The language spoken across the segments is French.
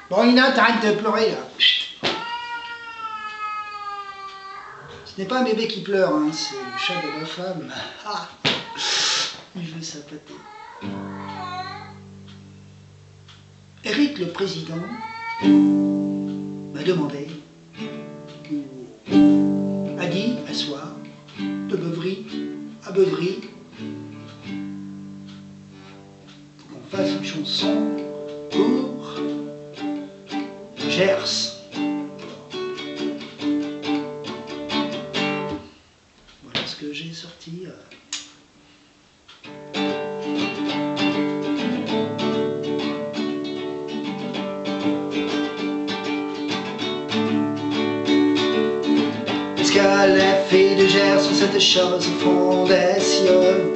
Bon, Ina, t'arrêtes de pleurer, là. Ce n'est pas un bébé qui pleure, hein, c'est le chat de ma femme. Ah, il veut s'appâter. Eric, le président, m'a demandé, a dit, un soir, de Beuvry à Beuvry, qu'on fasse une chanson pour Gers. Voilà ce que j'ai sorti. Est-ce que les filles de Gers sont cette chose au fond des cieux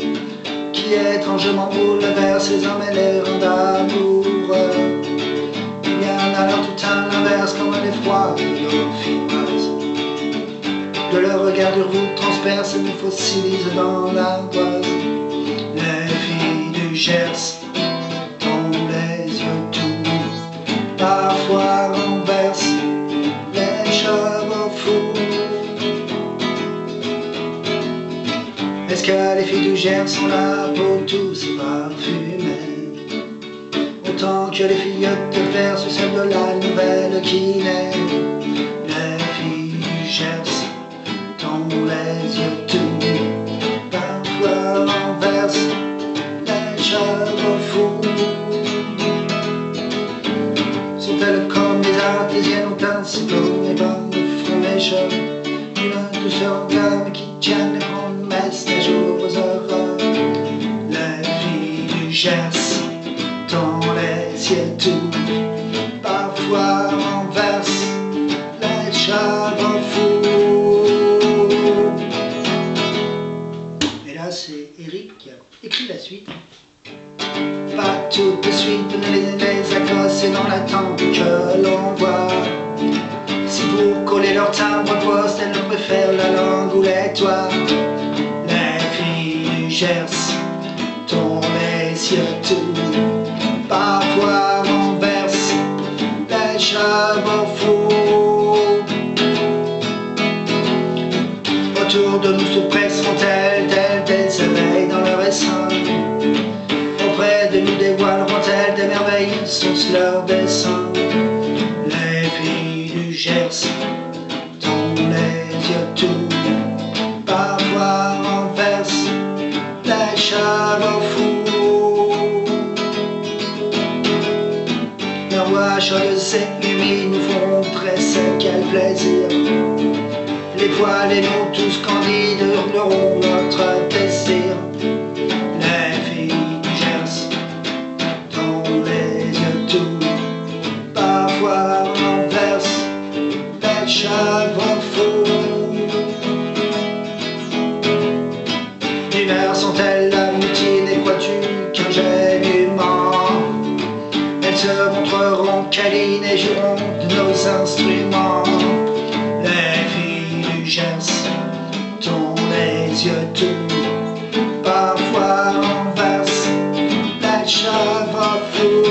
qui étrangement bouleverse les hommes et les rend amoureux? Il y en a alors tout à l'inverse comme l'effroi de nos filles. De leur regard de route transperce et nous fossilise dans l'ardoise. Les filles du Gers ont les yeux tout, parfois renversent les cheveux fous. Est-ce que les filles du Gers ont la peau tous parfumée autant que les filles de fer sous celle de la nouvelle qui naît? Les filles du Gers ont les yeux tout, parfois renversent les cheveux fous. Sont-elles comme des artésiennes ont un si beau et bon front méchant, une douceur d'âme qui tiennent les promesses des jours heureux? Les filles du Gers ont les yeux tout, parfois renversent les cheveux fous. Et là c'est Eric qui a écrit la suite. Pas tout de suite, les accosser dans l'attente que l'on voit. Si pour coller leur timbre poste, elles préfèrent la langue ou les toits. Les filles du Gers ont les yeux tout, parfois renversent les cheveux fous. Autour de nous se presseront-elles telles des éveils dans leur essaim? Auprès de nous dévoileront-elles des merveilles sous leur dessein? Les filles du Gers ont les yeux tout, parfois renversent les cheveux fous. Leurs voix chaudes et humides nous font tresser, quel plaisir. Les poils et nous tous candides hurleront notre désir. Les filles du Gers ont les yeux tout, parfois renversent les cheveux fous. L'hiver sont-elles la routine et crois-tu qu'un gênement? Elles se montreront câlines et joueront de nos instruments. Les filles du Gers ont les yeux tout, parfois renversent les cheveux fous.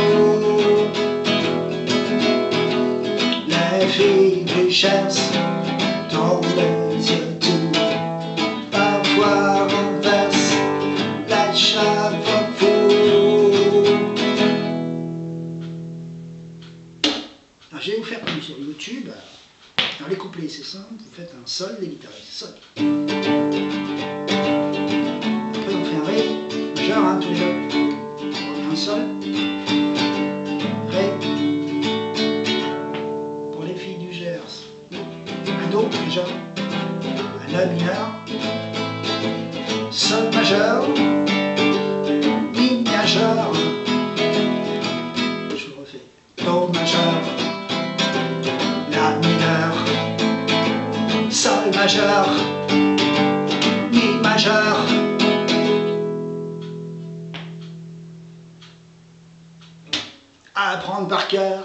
Les filles du Gers ont les yeux tout, parfois renversent les cheveux fous. Alors je vais vous faire comme sur YouTube. Alors les couplets c'est simple, vous faites un sol, les guitaristes, sol. Après on fait un ré, majeur, hein, tous les deux. Un sol, ré. Pour les filles du Gers, un do majeur, un la mineur, sol majeur, mi majeur. Je vous refais, do majeur, la mineur, sol majeur, mi majeur. À apprendre par cœur.